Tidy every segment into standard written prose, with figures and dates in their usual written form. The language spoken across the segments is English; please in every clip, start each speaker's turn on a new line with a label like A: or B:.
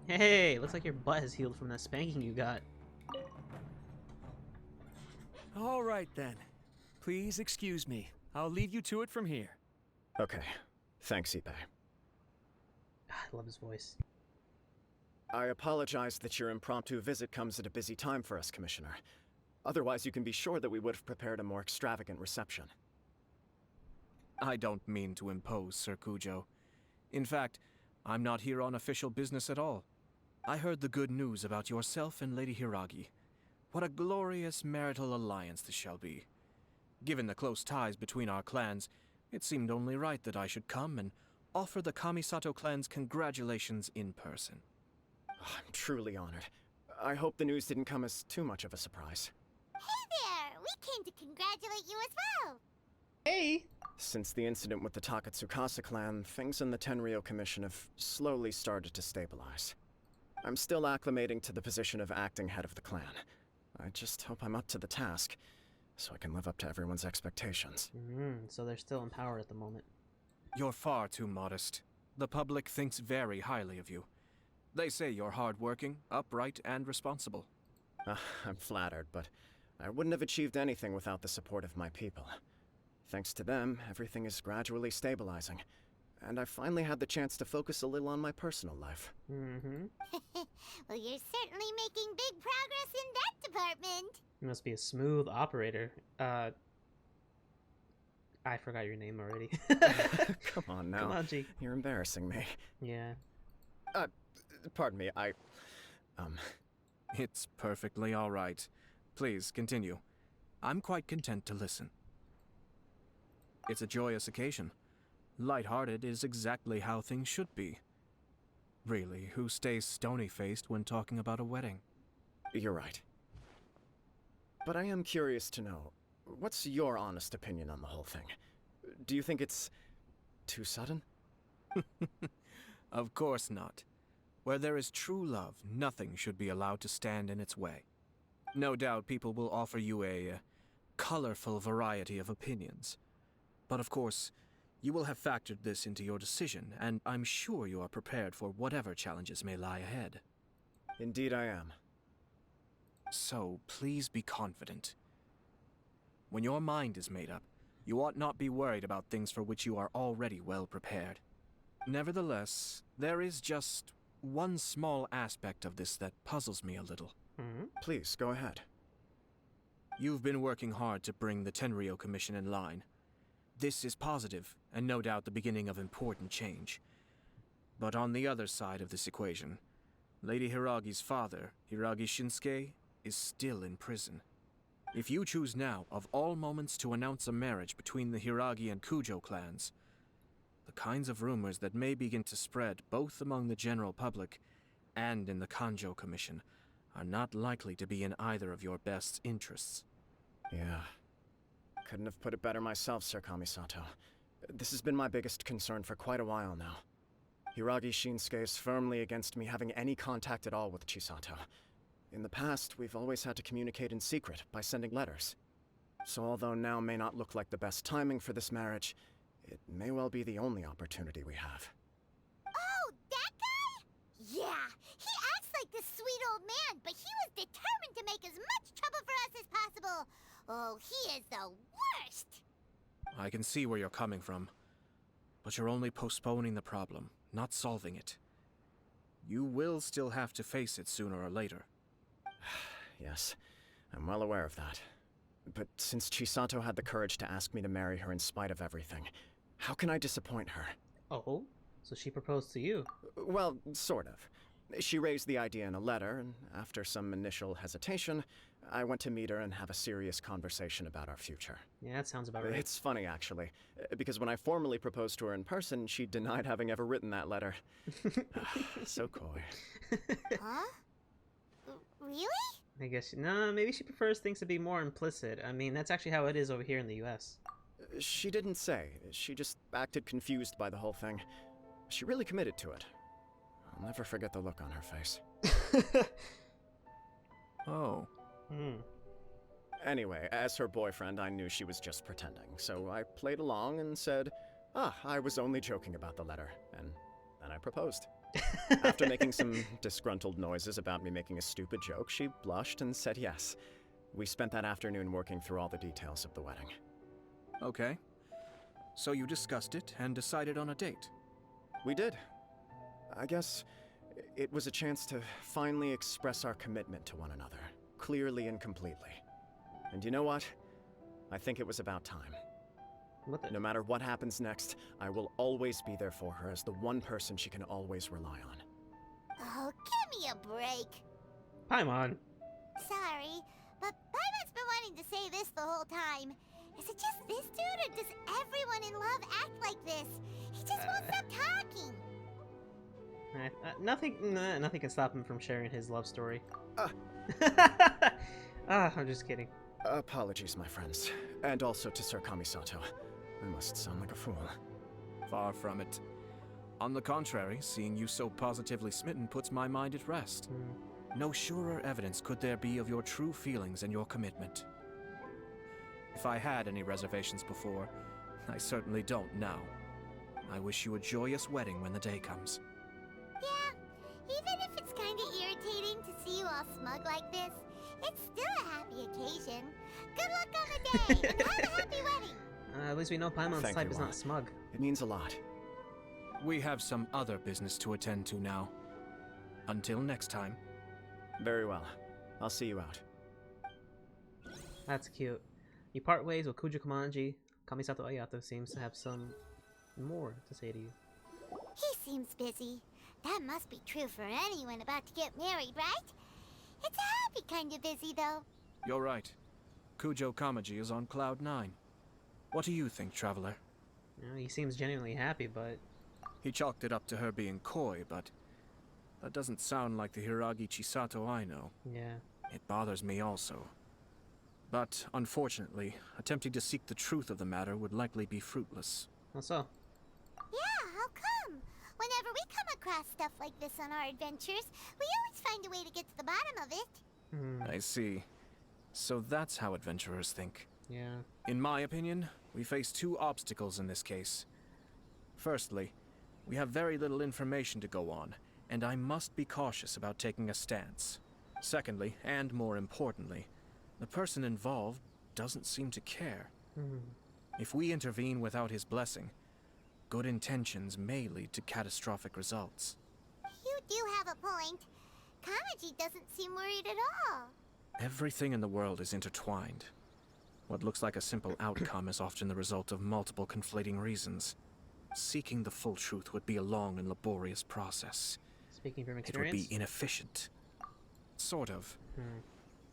A: Hey, looks like your butt has healed from that spanking you got.
B: All right then. Please excuse me. I'll leave you to it from here.
C: Okay. Thanks, Ibe.
A: I love his voice.
C: I apologize that your impromptu visit comes at a busy time for us, Commissioner. Otherwise, you can be sure that we would have prepared a more extravagant reception.
B: I don't mean to impose, Sir Kujo. In fact, I'm not here on official business at all. I heard the good news about yourself and Lady Hiragi. What a glorious marital alliance this shall be. Given the close ties between our clans, it seemed only right that I should come and offer the Kamisato clans congratulations in person.
C: I'm truly honored. I hope the news didn't come as too much of a surprise.
D: Hey there! We came to congratulate you as well!
A: Hey!
C: Since the incident with the Takatsukasa clan, things in the Tenryou Commission have slowly started to stabilize. I'm still acclimating to the position of acting head of the clan. I just hope I'm up to the task, so I can live up to everyone's expectations.
A: So they're still in power at the moment.
B: You're far too modest. The public thinks very highly of you. They say you're hardworking, upright, and responsible.
C: I'm flattered, but I wouldn't have achieved anything without the support of my people. Thanks to them, everything is gradually stabilizing, and I've finally had the chance to focus a little on my personal life.
D: Well, you're certainly making big progress in that department.
A: You must be a smooth operator. I forgot your name already.
C: Come on now.
A: Come on, G.
C: You're embarrassing me.
A: Yeah.
C: Pardon me,
B: It's perfectly all right. Please, continue. I'm quite content to listen. It's a joyous occasion. Light-hearted is exactly how things should be. Really, who stays stony-faced when talking about a wedding?
C: You're right. But I am curious to know, what's your honest opinion on the whole thing? Do you think it's too sudden?
B: Of course not. Where there is true love, nothing should be allowed to stand in its way. No doubt people will offer you a colorful variety of opinions. But of course, you will have factored this into your decision, and I'm sure you are prepared for whatever challenges may lie ahead.
C: Indeed I am.
B: So, please be confident. When your mind is made up, you ought not be worried about things for which you are already well prepared. Nevertheless, there is just one small aspect of this that puzzles me a little.
C: Please, go ahead.
B: You've been working hard to bring the Tenryou Commission in line. This is positive, and no doubt the beginning of important change. But on the other side of this equation, Lady Hiragi's father, Hiragi Shinsuke, is still in prison. If you choose now, of all moments, to announce a marriage between the Hiragi and Kujo clans, the kinds of rumors that may begin to spread both among the general public and in the Kanjo Commission are not likely to be in either of your best interests.
C: Yeah. Couldn't have put it better myself, Sir Kamisato. This has been my biggest concern for quite a while now. Hiragi Shinsuke is firmly against me having any contact at all with Chisato. In the past, we've always had to communicate in secret by sending letters. So although now may not look like the best timing for this marriage, it may well be the only opportunity we have.
D: Oh, that guy? Yeah, he acts like this sweet old man, but he was determined to make as much trouble for us as possible. Oh, he is the worst!
B: I can see where you're coming from, but you're only postponing the problem, not solving it. You will still have to face it sooner or later.
C: Yes, I'm well aware of that. But since Chisato had the courage to ask me to marry her in spite of everything, how can I disappoint her?
A: Oh? So she proposed to you?
C: Well, sort of. She raised the idea in a letter, and after some initial hesitation, I went to meet her and have a serious conversation about our future.
A: Yeah, that sounds about right.
C: It's funny, actually, because when I formally proposed to her in person, she denied having ever written that letter. So coy.
D: Huh? Really?
A: I guess, no, maybe she prefers things to be more implicit. I mean, that's actually how it is over here in the US.
C: She didn't say. She just acted confused by the whole thing. She really committed to it. I'll never forget the look on her face.
B: Oh.
C: Anyway, as her boyfriend, I knew she was just pretending, so I played along and said, I was only joking about the letter, and then I proposed. After making some disgruntled noises about me making a stupid joke, she blushed and said yes. We spent that afternoon working through all the details of the wedding.
B: Okay. So you discussed it and decided on a date.
C: We did. I guess it was a chance to finally express our commitment to one another, clearly and completely. And you know what? I think it was about time.
A: What the?
C: No matter what happens next, I will always be there for her as the one person she can always rely on.
D: Oh, give me a break.
A: Paimon.
D: Sorry, but Paimon's been wanting to say this the whole time. Is it just this dude, or does everyone in love act like this? He just won't stop talking.
A: Nothing can stop him from sharing his love story.
C: Ah.
A: I'm just kidding.
C: Apologies, my friends. And also to Sir Kamisato. I must sound like a fool.
B: Far from it. On the contrary, seeing you so positively smitten puts my mind at rest. No surer evidence could there be of your true feelings and your commitment. If I had any reservations before, I certainly don't now. I wish you a joyous wedding when the day comes.
D: Yeah, even if it's kinda irritating to see you all smug like this, it's still a happy occasion. Good luck on the day, and have a happy wedding!
A: At least we know Paimon's
C: Thank
A: type
C: you,
A: is
C: Juan.
A: not smug.
C: It means a lot.
B: We have some other business to attend to now. Until next time.
C: Very well. I'll see you out.
A: That's cute. You part ways with Kujo Komanji. Kamisato Ayato seems to have some more to say to you.
D: He seems busy. That must be true for anyone about to get married, right? It's a happy kind of busy, though.
B: You're right. Kujo Kamaji is on cloud 9. What do you think, Traveler?
A: You know, he seems genuinely happy, but
B: He chalked it up to her being coy, but that doesn't sound like the Hiragi Chisato I know.
A: yeah.
B: It bothers me also. But, unfortunately, attempting to seek the truth of the matter would likely be fruitless.
A: How so?
D: Yeah, how come? Whenever we come across stuff like this on our adventures, we always find a way to get to the bottom of it.
B: I see. So that's how adventurers think.
A: Yeah.
B: In my opinion, we face two obstacles in this case. Firstly, we have very little information to go on, and I must be cautious about taking a stance. Secondly, and more importantly, the person involved doesn't seem to care. If we intervene without his blessing, good intentions may lead to catastrophic results.
D: You do have a point. Kamaji doesn't seem worried at all.
B: Everything in the world is intertwined. What looks like a simple outcome is often the result of multiple conflating reasons. Seeking the full truth would be a long and laborious process.
A: Speaking from
B: It would
A: experience.
B: be inefficient. Sort of.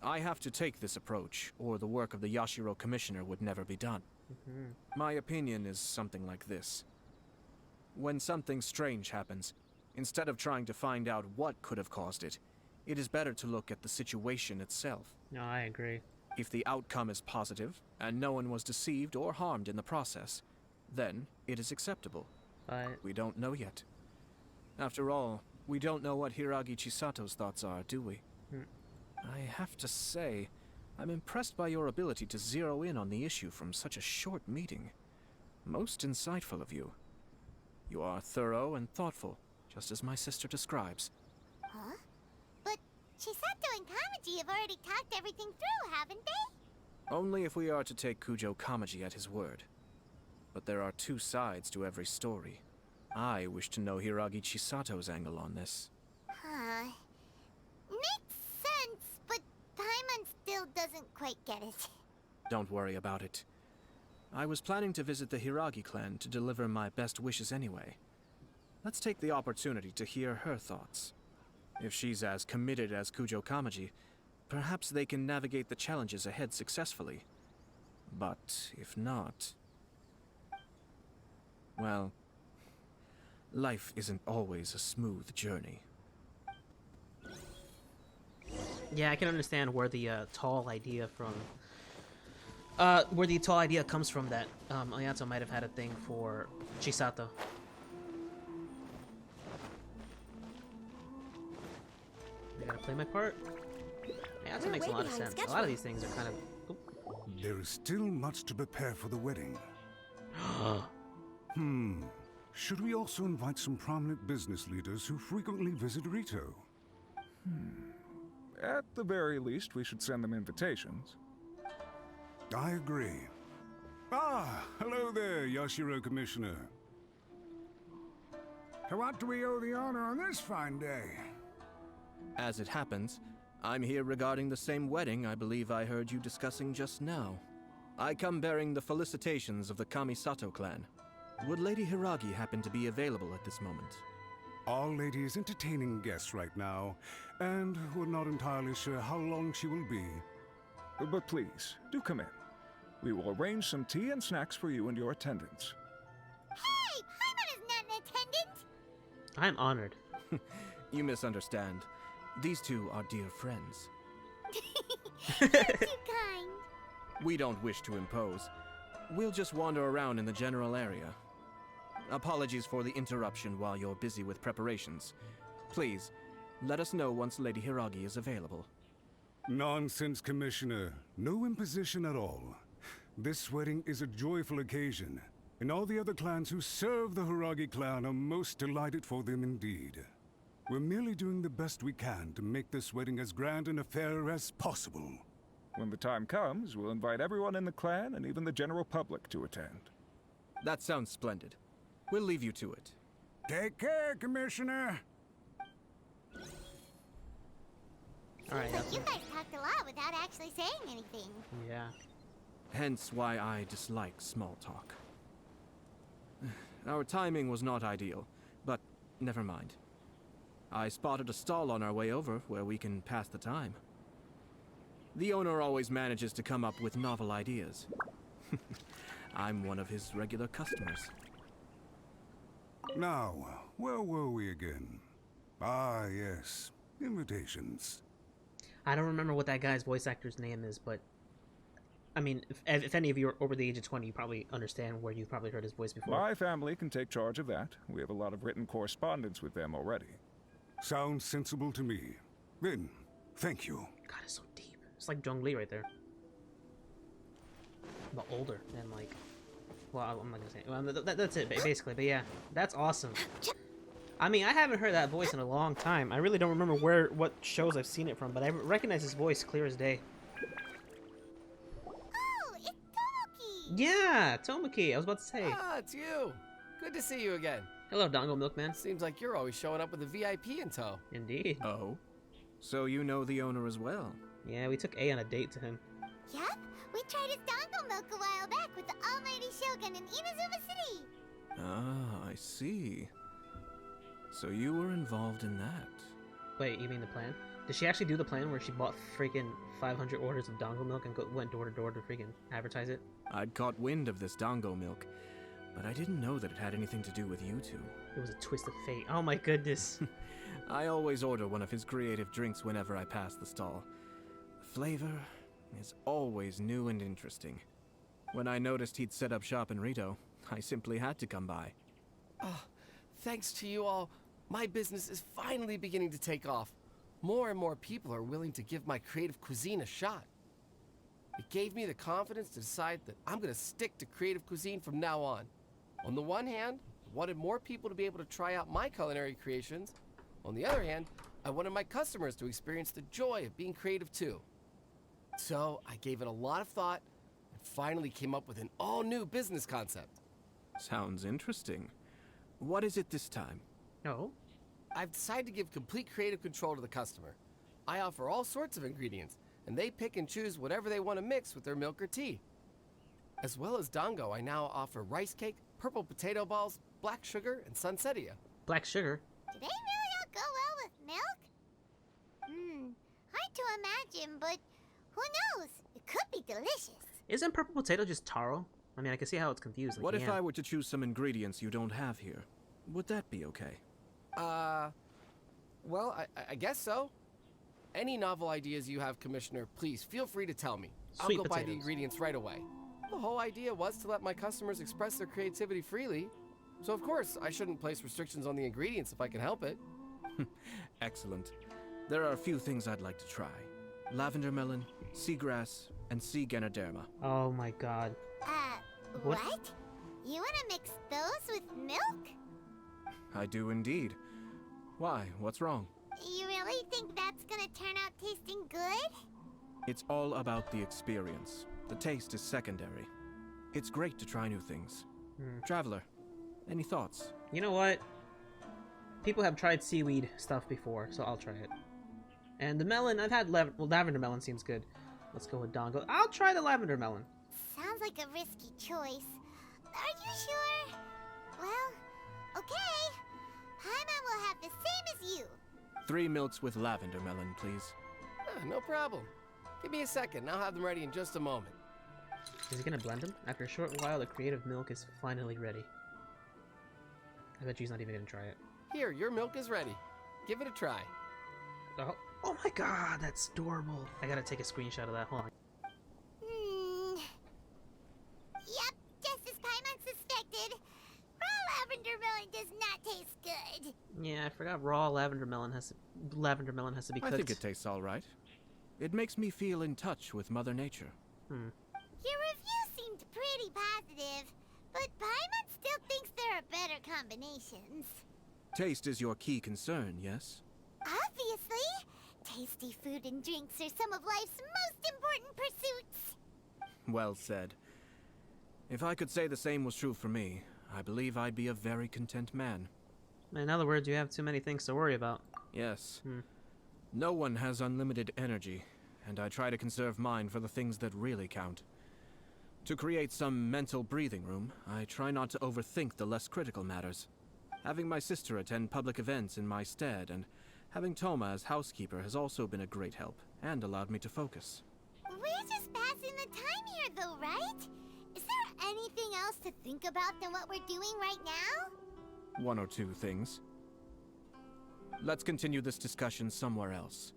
B: I have to take this approach, or the work of the Yashiro Commissioner would never be done. My opinion is something like this. When something strange happens, instead of trying to find out what could have caused it, it is better to look at the situation itself.
A: No, I agree.
B: If the outcome is positive, and no one was deceived or harmed in the process, then it is acceptable.
A: But
B: We don't know yet. After all, we don't know what Hiragi Chisato's thoughts are, do we? I have to say, I'm impressed by your ability to zero in on the issue from such a short meeting. Most insightful of you. You are thorough and thoughtful, just as my sister describes.
D: Huh? But Chisato and Kamaji have already talked everything through, haven't they?
B: Only if we are to take Kujo Kamaji at his word. But there are two sides to every story. I wish to know Hiragi Chisato's angle on this.
D: Huh. Makes sense, but Paimon still doesn't quite get it.
B: Don't worry about it. I was planning to visit the Hiragi clan to deliver my best wishes anyway. Let's take the opportunity to hear her thoughts. If she's as committed as Kujo Kamaji, perhaps they can navigate the challenges ahead successfully. But if not... well, life isn't always a smooth journey.
A: yeah, I can understand where the tall idea from where the tall idea comes from that Ayato might have had a thing for Chisato. I gotta play my part. Ayato
D: We're
A: makes a
D: way
A: lot of
D: behind
A: sense. A lot of these things are kind of.
E: There is still much to prepare for the wedding. should we also invite some prominent business leaders who frequently visit Rito?
F: At the very least, we should send them invitations.
E: I agree. Ah, hello there, Yashiro Commissioner. To what do we owe the honor on this fine day?
B: As it happens, I'm here regarding the same wedding I believe I heard you discussing just now. I come bearing the felicitations of the Kamisato clan. Would Lady Hiragi happen to be available at this moment?
E: Our lady is entertaining guests right now, and we're not entirely sure how long she will be.
F: But please, do come in. We will arrange some tea and snacks for you and your attendants.
D: Hey, Paimon is not an attendant!
A: I'm honored.
B: You misunderstand. These two are dear friends.
D: You're too kind.
B: We don't wish to impose. We'll just wander around in the general area. Apologies for the interruption while you're busy with preparations. Please, let us know once Lady Hiragi is available.
E: Nonsense, Commissioner. No imposition at all. This wedding is a joyful occasion, and all the other clans who serve the Hiragi clan are most delighted for them indeed. We're merely doing the best we can to make this wedding as grand an affair as possible.
F: When the time comes, we'll invite everyone in the clan and even the general public to attend.
B: That sounds splendid. We'll leave you to it.
E: Take care, Commissioner.
A: Alright,
D: Seems like you guys talked a lot without actually saying anything.
A: yeah.
B: Hence why I dislike small talk. Our timing was not ideal, but never mind. I spotted a stall on our way over where we can pass the time. The owner always manages to come up with novel ideas. I'm one of his regular customers.
E: Now, where were we again? Ah, yes. Invitations.
A: I don't remember what that guy's voice actor's name is, but I mean, if any of you are over the age of 20, you probably understand where you've probably heard his voice before.
F: My family can take charge of that. We have a lot of written correspondence with them already.
E: Sounds sensible to me. Then, thank you.
A: God, it's so deep. It's like Zhong Li right there. But older and like, well, I'm not gonna say. Well, that's it basically. But yeah, that's awesome. I mean, I haven't heard that voice in a long time. I really don't remember what shows I've seen it from, but I recognize his voice clear as day.
D: Oh, it's Tomoki!
A: Yeah, Tomoki. I was about to say.
G: Ah, it's you. Good to see you again.
A: Hello, Dongo Milkman.
G: Seems like you're always showing up with a VIP in tow.
A: Indeed.
B: Oh? So you know the owner as well?
A: Yeah, we took A on a date to him.
D: Yup, we tried his dongle milk a while back with the Almighty Shogun in Inazuma City.
B: Ah, I see. So you were involved in that.
A: Wait, you mean the plan? Did she actually do the plan where she bought freaking 500 orders of Dongo Milk and went door to door to freaking advertise it?
B: I'd caught wind of this Dango milk, but I didn't know that it had anything to do with you two.
A: It was a twist of fate. Oh my goodness.
B: I always order one of his creative drinks whenever I pass the stall. The flavor is always new and interesting. When I noticed he'd set up shop in Rito, I simply had to come by.
G: Oh, thanks to you all, my business is finally beginning to take off. More and more people are willing to give my creative cuisine a shot. It gave me the confidence to decide that I'm going to stick to creative cuisine from now on. On the one hand, I wanted more people to be able to try out my culinary creations. On the other hand, I wanted my customers to experience the joy of being creative too. So I gave it a lot of thought and finally came up with an all-new business concept.
B: Sounds interesting. What is it this time?
A: No.
G: I've decided to give complete creative control to the customer. I offer all sorts of ingredients, and they pick and choose whatever they want to mix with their milk or tea. As well as Dango, I now offer rice cake, purple potato balls, black sugar, and sunsettia.
A: Black sugar?
D: Do they really all go well with milk? Hard to imagine, but who knows? It could be delicious.
A: Isn't purple potato just taro? I mean, I can see how it's confused. Like,
B: What if
A: yeah.
B: I were to choose some ingredients you don't have here? Would that be okay?
G: Well, I guess so. Any novel ideas you have, Commissioner, please feel free to tell me.
A: Sweet
G: I'll go buy the
A: potatoes.
G: ingredients right away. The whole idea was to let my customers express their creativity freely. So of course, I shouldn't place restrictions on the ingredients if I can help it.
B: Excellent. There are a few things I'd like to try. Lavender melon, seagrass, and sea ganoderma.
A: Oh my god.
D: What?
A: What?
D: You want to mix those with milk?
B: I do indeed. Why? What's wrong?
D: You really think that's gonna turn out tasting good?
B: It's all about the experience. The taste is secondary. It's great to try new things. Traveler, any thoughts?
A: You know what? People have tried seaweed stuff before, so I'll try it. And the melon, I've had lavender melon seems good. Let's go with Dongo. I'll try the lavender melon.
D: Sounds like a risky choice. Are you sure? Well, okay. Paimon will have the same as you.
B: 3 milks with lavender melon, please.
G: No problem. Give me a second, I'll have them ready in just a moment.
A: Is he gonna blend them? After a short while, the creative milk is finally ready. I bet he's not even gonna try it.
G: Here, your milk is ready. Give it a try.
A: Oh my god, that's adorable. I gotta take a screenshot of that. Hold on.
D: Yep, just as Paimon suspected. Raw lavender melon does not taste good.
A: Yeah, I forgot raw lavender melon has to be cooked.
B: I think it tastes all right. It makes me feel in touch with Mother Nature.
D: Your review seemed pretty positive, but Paimon still thinks there are better combinations.
B: Taste is your key concern, yes?
D: Obviously! Tasty food and drinks are some of life's most important pursuits.
B: Well said. If I could say the same was true for me, I believe I'd be a very content man.
A: In other words, you have too many things to worry about.
B: Yes. No one has unlimited energy, and I try to conserve mine for the things that really count. To create some mental breathing room, I try not to overthink the less critical matters. Having my sister attend public events in my stead and having Toma as housekeeper has also been a great help and allowed me to focus.
D: We're just passing the time here though, right? Is there anything else to think about than what we're doing right now?
B: 1 or 2 things. Let's continue this discussion somewhere else.